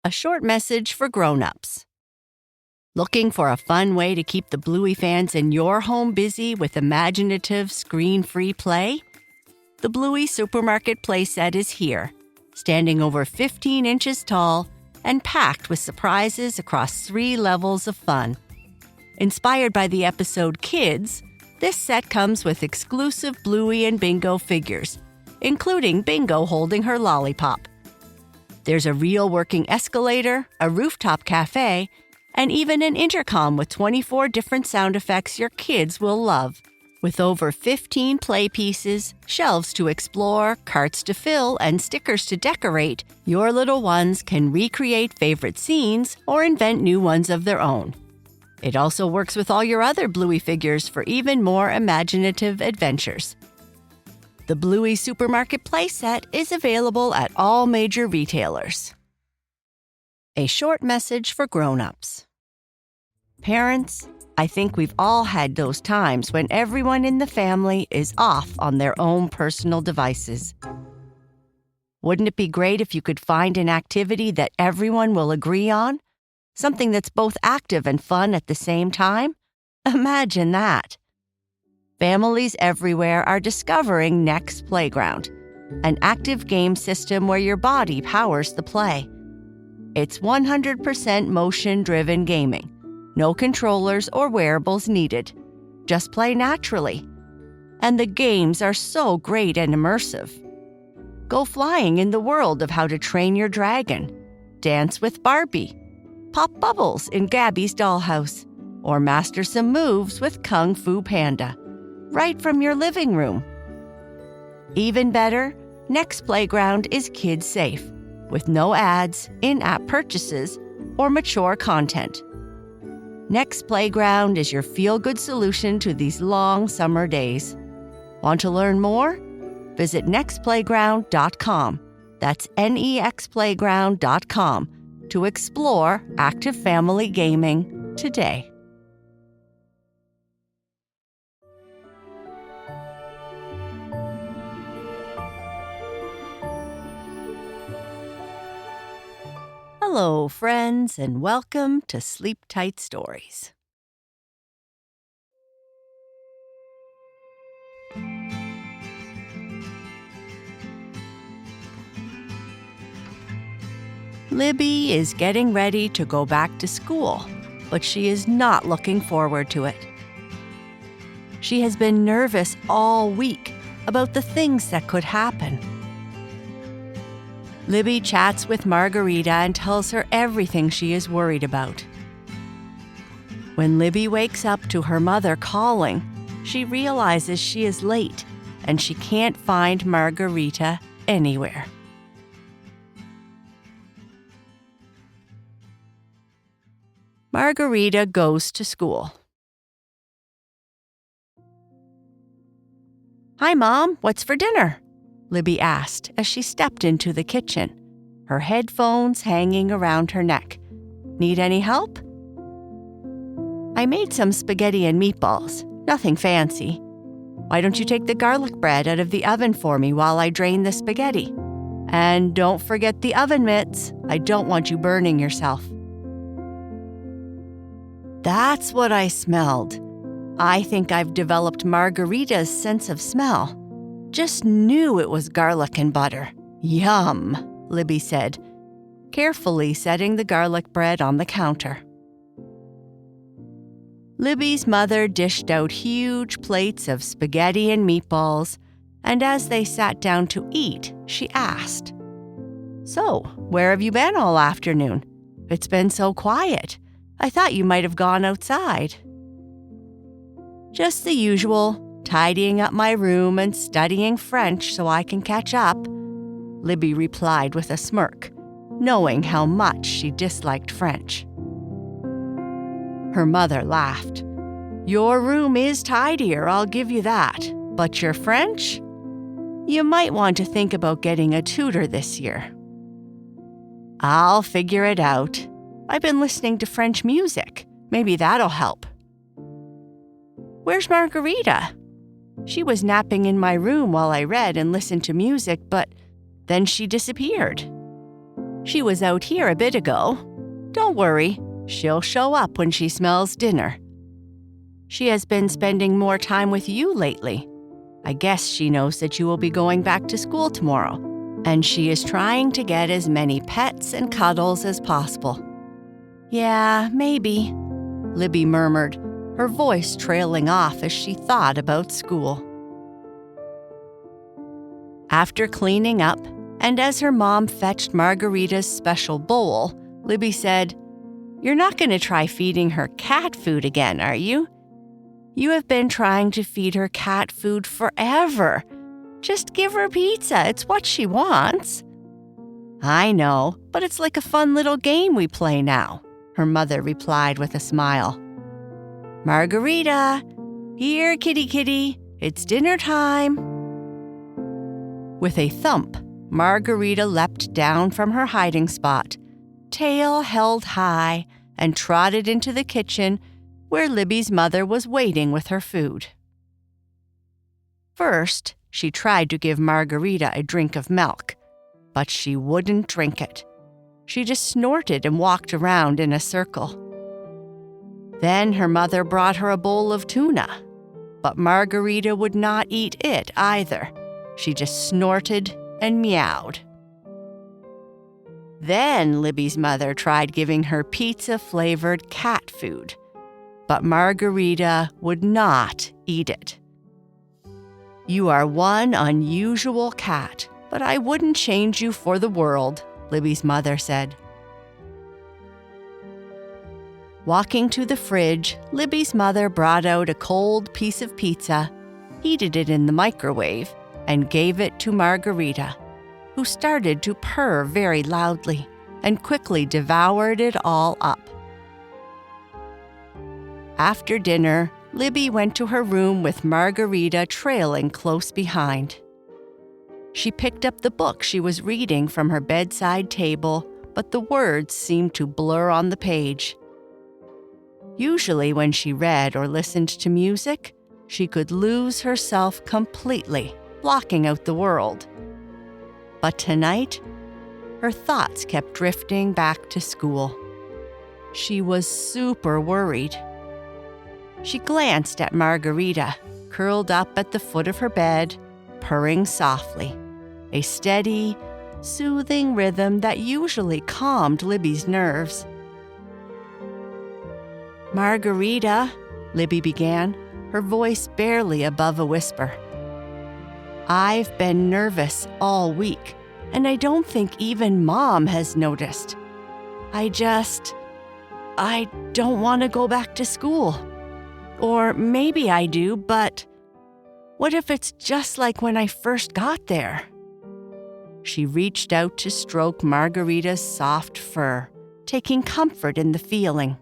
a short message for grown-ups. Looking for a fun way to keep the Bluey fans in your home busy with imaginative, screen-free play? The Bluey Supermarket playset is here, standing over 15 inches tall and packed with surprises across 3 levels of fun. Inspired by the episode Kids, this set comes with exclusive Bluey and Bingo figures, including Bingo holding her lollipop. There's a real working escalator, a rooftop cafe, and even an intercom with 24 different sound effects your kids will love. With over 15 play pieces, shelves to explore, carts to fill, and stickers to decorate, your little ones can recreate favorite scenes or invent new ones of their own. It also works with all your other Bluey figures for even more imaginative adventures. The Bluey Supermarket playset is available at all major retailers. A short message for grown-ups. Parents, I think we've all had those times when everyone in the family is off on their own personal devices. Wouldn't it be great if you could find an activity that everyone will agree on? Something that's both active and fun at the same time? Imagine that. Families everywhere are discovering Nex Playground, an active game system where your body powers the play. It's 100% motion-driven gaming. No controllers or wearables needed. Just play naturally. And the games are so great and immersive. Go flying in the world of how to train your dragon, dance with Barbie, pop bubbles in Gabby's dollhouse, or master some moves with Kung Fu Panda, right from your living room. Even better, Nex Playground is kid-safe, with no ads, in-app purchases, or mature content. Nex Playground is your feel-good solution to these long summer days. Want to learn more? Visit nexplayground.com. That's nexplayground.com to explore active family gaming today. Hello, friends, and welcome to Sleep Tight Stories. Libby is getting ready to go back to school, but she is not looking forward to it. She has been nervous all week about the things that could happen. Libby chats with Margherita and tells her everything she is worried about. When Libby wakes up to her mother calling, she realizes she is late and she can't find Margherita anywhere. Margherita goes to school. "Hi, Mom, what's for dinner?" Libby asked as she stepped into the kitchen, her headphones hanging around her neck. "Need any help?" "I made some spaghetti and meatballs, nothing fancy. Why don't you take the garlic bread out of the oven for me while I drain the spaghetti? And don't forget the oven mitts. I don't want you burning yourself." That's what I smelled. I think I've developed Margherita's sense of smell. Just knew it was garlic and butter. Yum, Libby said, carefully setting the garlic bread on the counter. Libby's mother dished out huge plates of spaghetti and meatballs, and as they sat down to eat, she asked, "So, where have you been all afternoon? It's been so quiet. I thought you might have gone outside." "Just the usual, tidying up my room and studying French so I can catch up," Libby replied with a smirk, knowing how much she disliked French. Her mother laughed. "Your room is tidier, I'll give you that. But your French? You might want to think about getting a tutor this year." "I'll figure it out. I've been listening to French music. Maybe that'll help." "Where's Margherita?" "She was napping in my room while I read and listened to music, but then she disappeared." She was out here a bit ago. Don't worry, she'll show up when she smells dinner. She has been spending more time with you lately. I guess she knows that you will be going back to school tomorrow, and she is trying to get as many pets and cuddles as possible." "Yeah, maybe," Libby murmured, her voice trailing off as she thought about school. After cleaning up, and as her mom fetched Margherita's special bowl, Libby said, "You're not going to try feeding her cat food again, are you? You have been trying to feed her cat food forever. Just give her pizza, it's what she wants." "I know, but it's like a fun little game we play now," her mother replied with a smile. "Margherita, here, kitty kitty, it's dinner time." With a thump, Margherita leapt down from her hiding spot, tail held high, and trotted into the kitchen where Libby's mother was waiting with her food. First, she tried to give Margherita a drink of milk, but she wouldn't drink it. She just snorted and walked around in a circle. Then her mother brought her a bowl of tuna, but Margherita would not eat it either. She just snorted and meowed. Then Libby's mother tried giving her pizza-flavored cat food, but Margherita would not eat it. "You are one unusual cat, but I wouldn't change you for the world," Libby's mother said. Walking to the fridge, Libby's mother brought out a cold piece of pizza, heated it in the microwave, and gave it to Margherita, who started to purr very loudly and quickly devoured it all up. After dinner, Libby went to her room with Margherita trailing close behind. She picked up the book she was reading from her bedside table, but the words seemed to blur on the page. Usually when she read or listened to music, she could lose herself completely, blocking out the world. But tonight, her thoughts kept drifting back to school. She was super worried. She glanced at Margherita, curled up at the foot of her bed, purring softly, a steady, soothing rhythm that usually calmed Libby's nerves. "Margherita," Libby began, her voice barely above a whisper. "I've been nervous all week, and I don't think even Mom has noticed. I don't want to go back to school. Or maybe I do, but what if it's just like when I first got there?" She reached out to stroke Margherita's soft fur, taking comfort in the feeling.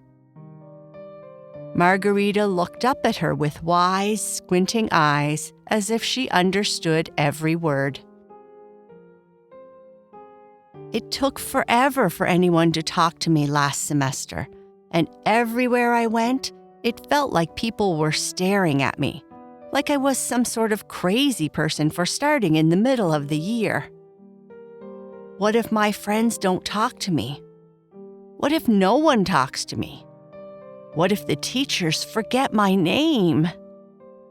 Margherita looked up at her with wise, squinting eyes, as if she understood every word. "It took forever for anyone to talk to me last semester, and everywhere I went, it felt like people were staring at me, like I was some sort of crazy person for starting in the middle of the year. What if my friends don't talk to me? What if no one talks to me? What if the teachers forget my name?"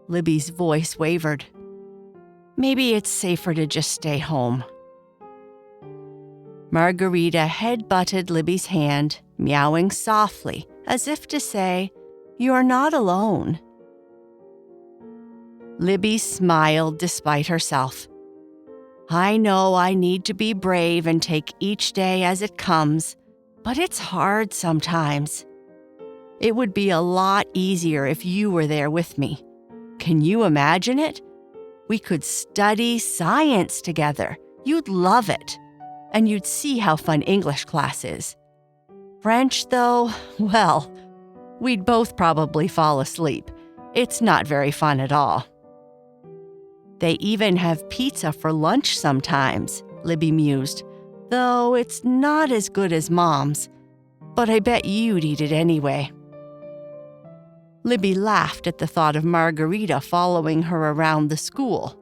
Libby's voice wavered. "Maybe it's safer to just stay home." Margherita head-butted Libby's hand, meowing softly, as if to say, "You're not alone." Libby smiled despite herself. "I know I need to be brave and take each day as it comes, but it's hard sometimes. It would be a lot easier if you were there with me. Can you imagine it? We could study science together. You'd love it. And you'd see how fun English class is. French, though, well, we'd both probably fall asleep. It's not very fun at all." "They even have pizza for lunch sometimes," Libby mused, "though it's not as good as Mom's. But I bet you'd eat it anyway." Libby laughed at the thought of Margherita following her around the school,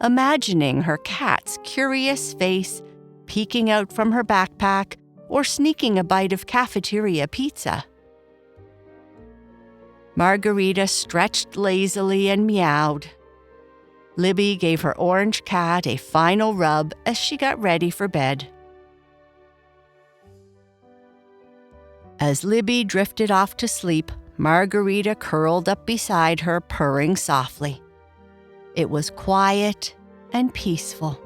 imagining her cat's curious face peeking out from her backpack, or sneaking a bite of cafeteria pizza. Margherita stretched lazily and meowed. Libby gave her orange cat a final rub as she got ready for bed. As Libby drifted off to sleep, Margherita curled up beside her, purring softly. It was quiet and peaceful.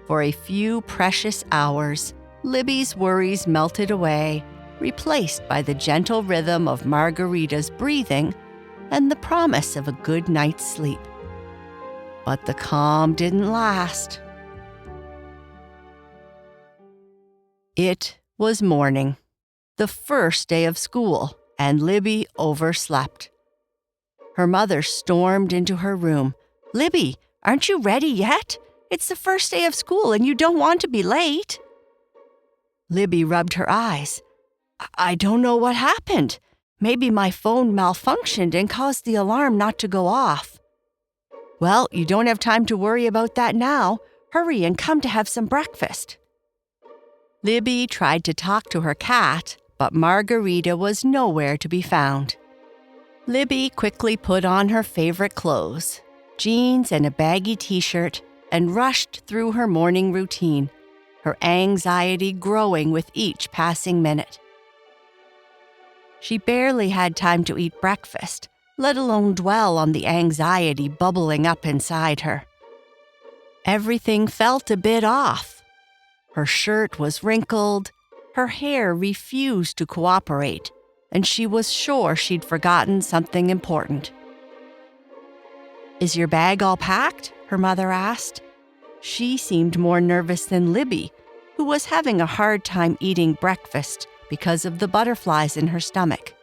For a few precious hours, Libby's worries melted away, replaced by the gentle rhythm of Margherita's breathing and the promise of a good night's sleep. But the calm didn't last. It was morning, the first day of school, and Libby overslept. Her mother stormed into her room. "Libby, aren't you ready yet? It's the first day of school and you don't want to be late." Libby rubbed her eyes. I don't know what happened. Maybe my phone malfunctioned and caused the alarm not to go off." "Well, you don't have time to worry about that now. Hurry and come to have some breakfast." Libby tried to talk to her cat, but Margherita was nowhere to be found. Libby quickly put on her favorite clothes, jeans and a baggy t-shirt, and rushed through her morning routine, her anxiety growing with each passing minute. She barely had time to eat breakfast, let alone dwell on the anxiety bubbling up inside her. Everything felt a bit off. Her shirt was wrinkled, her hair refused to cooperate, and she was sure she'd forgotten something important. "Is your bag all packed?" her mother asked. She seemed more nervous than Libby, who was having a hard time eating breakfast because of the butterflies in her stomach.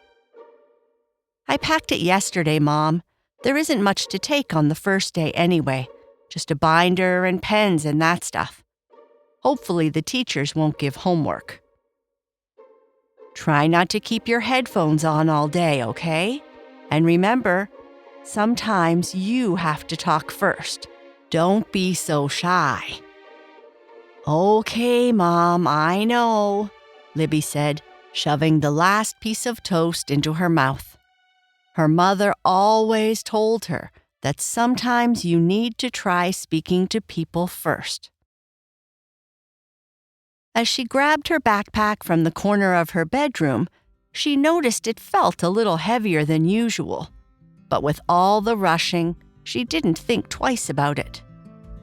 "I packed it yesterday, Mom. There isn't much to take on the first day anyway, just a binder and pens and that stuff. Hopefully the teachers won't give homework." "Try not to keep your headphones on all day, okay? And remember, sometimes you have to talk first. Don't be so shy." "Okay, Mom, I know," Libby said, shoving the last piece of toast into her mouth. Her mother always told her that sometimes you need to try speaking to people first. As she grabbed her backpack from the corner of her bedroom, she noticed it felt a little heavier than usual. But with all the rushing, she didn't think twice about it.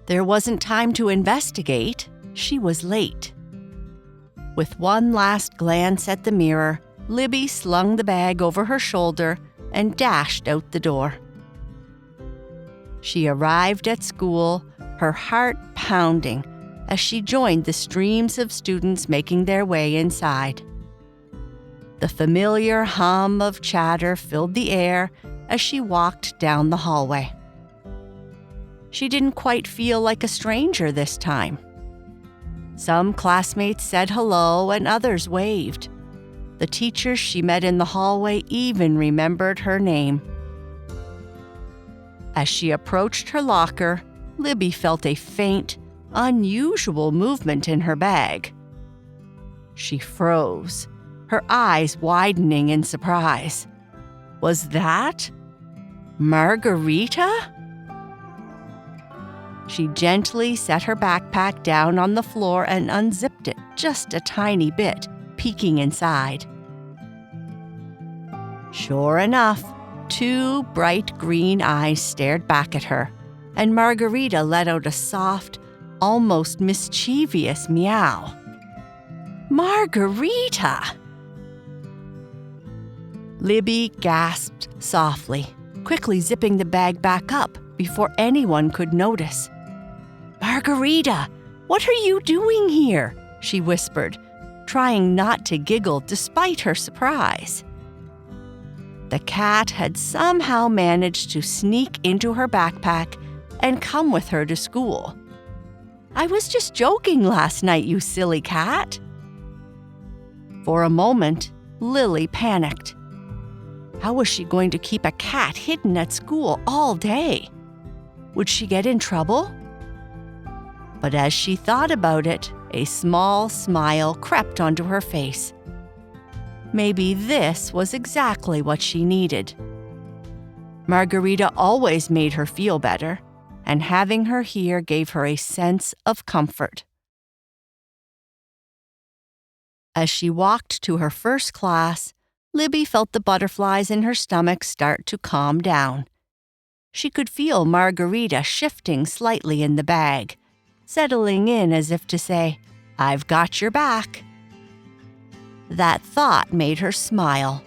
There wasn't time to investigate. She was late. With one last glance at the mirror, Libby slung the bag over her shoulder and dashed out the door. She arrived at school, her heart pounding, as she joined the streams of students making their way inside. The familiar hum of chatter filled the air as she walked down the hallway. She didn't quite feel like a stranger this time. Some classmates said hello and others waved. The teachers she met in the hallway even remembered her name. As she approached her locker, Libby felt a faint, unusual movement in her bag. She froze, her eyes widening in surprise. Was that Margherita? She gently set her backpack down on the floor and unzipped it just a tiny bit, peeking inside. Sure enough, two bright green eyes stared back at her, and Margherita let out a soft, almost mischievous meow. "Margherita!" Libby gasped softly, quickly zipping the bag back up before anyone could notice. "Margherita, what are you doing here?" she whispered, trying not to giggle despite her surprise. The cat had somehow managed to sneak into her backpack and come with her to school. "I was just joking last night, you silly cat." For a moment, Lily panicked. How was she going to keep a cat hidden at school all day? Would she get in trouble? But as she thought about it, a small smile crept onto her face. Maybe this was exactly what she needed. Margherita always made her feel better, and having her here gave her a sense of comfort. As she walked to her first class, Libby felt the butterflies in her stomach start to calm down. She could feel Margherita shifting slightly in the bag, settling in as if to say, "I've got your back." That thought made her smile,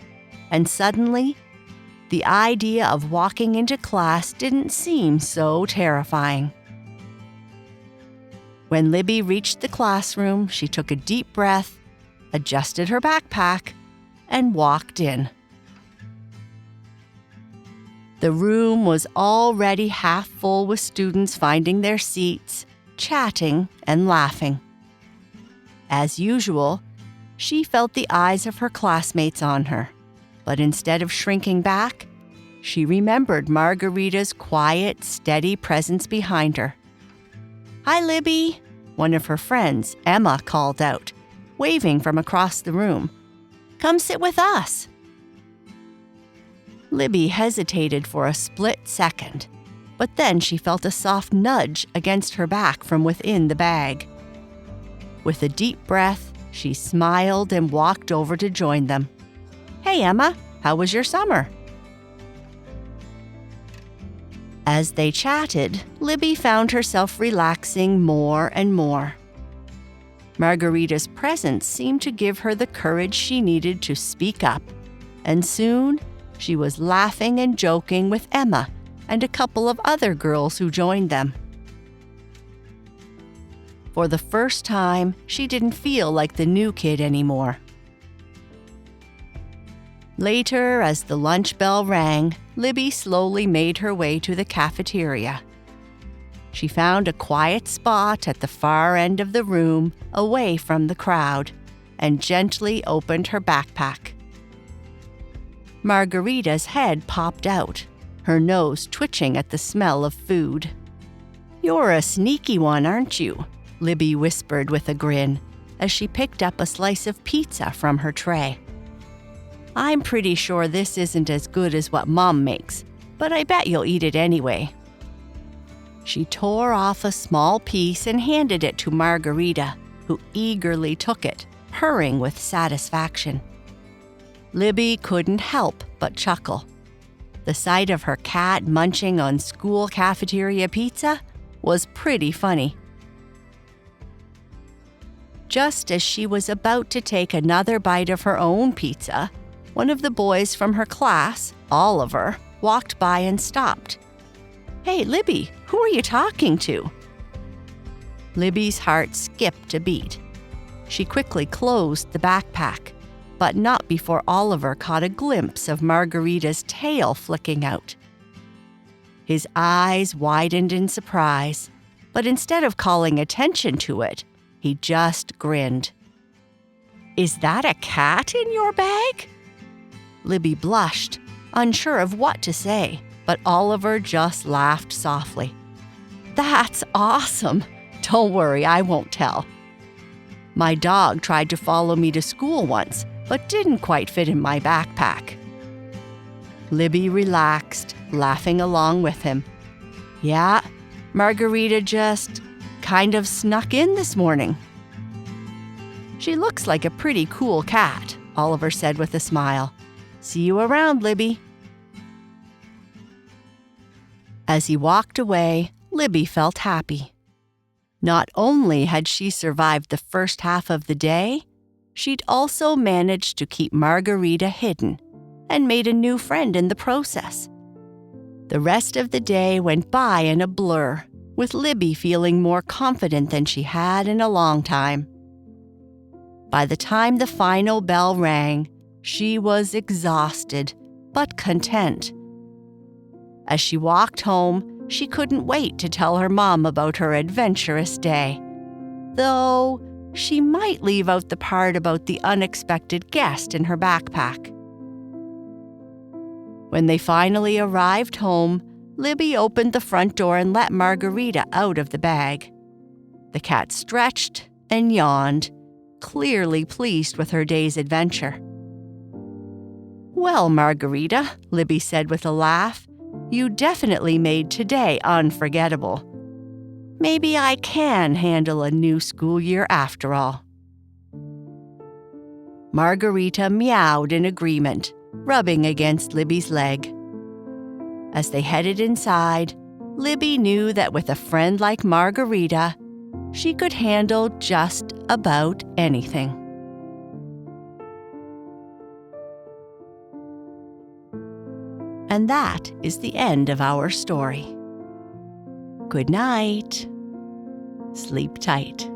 and suddenly, the idea of walking into class didn't seem so terrifying. When Libby reached the classroom, she took a deep breath, adjusted her backpack, and walked in. The room was already half full with students finding their seats, chatting and laughing. As usual, she felt the eyes of her classmates on her, but instead of shrinking back, she remembered Margherita's quiet, steady presence behind her. "Hi, Libby," one of her friends, Emma, called out, waving from across the room. "Come sit with us." Libby hesitated for a split second, but then she felt a soft nudge against her back from within the bag. With a deep breath, she smiled and walked over to join them. "Hey, Emma, how was your summer?" As they chatted, Libby found herself relaxing more and more. Margherita's presence seemed to give her the courage she needed to speak up, and soon she was laughing and joking with Emma and a couple of other girls who joined them. For the first time, she didn't feel like the new kid anymore. Later, as the lunch bell rang, Libby slowly made her way to the cafeteria. She found a quiet spot at the far end of the room, away from the crowd, and gently opened her backpack. Margherita's head popped out, her nose twitching at the smell of food. "You're a sneaky one, aren't you?" Libby whispered with a grin, as she picked up a slice of pizza from her tray. "I'm pretty sure this isn't as good as what Mom makes, but I bet you'll eat it anyway." She tore off a small piece and handed it to Margherita, who eagerly took it, purring with satisfaction. Libby couldn't help but chuckle. The sight of her cat munching on school cafeteria pizza was pretty funny. Just as she was about to take another bite of her own pizza, one of the boys from her class, Oliver, walked by and stopped. "Hey, Libby, who are you talking to?" Libby's heart skipped a beat. She quickly closed the backpack, but not before Oliver caught a glimpse of Margherita's tail flicking out. His eyes widened in surprise, but instead of calling attention to it, he just grinned. "Is that a cat in your bag?" Libby blushed, unsure of what to say, but Oliver just laughed softly. "That's awesome. Don't worry, I won't tell. My dog tried to follow me to school once, but didn't quite fit in my backpack." Libby relaxed, laughing along with him. "Yeah, Margherita just kind of snuck in this morning." "She looks like a pretty cool cat," Oliver said with a smile. "See you around, Libby." As he walked away, Libby felt happy. Not only had she survived the first half of the day, she'd also managed to keep Margherita hidden and made a new friend in the process. The rest of the day went by in a blur, with Libby feeling more confident than she had in a long time. By the time the final bell rang, she was exhausted, but content. As she walked home, she couldn't wait to tell her mom about her adventurous day, though she might leave out the part about the unexpected guest in her backpack. When they finally arrived home, Libby opened the front door and let Margherita out of the bag. The cat stretched and yawned, clearly pleased with her day's adventure. "Well, Margherita," Libby said with a laugh, "you definitely made today unforgettable. Maybe I can handle a new school year after all." Margherita meowed in agreement, rubbing against Libby's leg. As they headed inside, Libby knew that with a friend like Margherita, she could handle just about anything. And that is the end of our story. Good night. Sleep tight.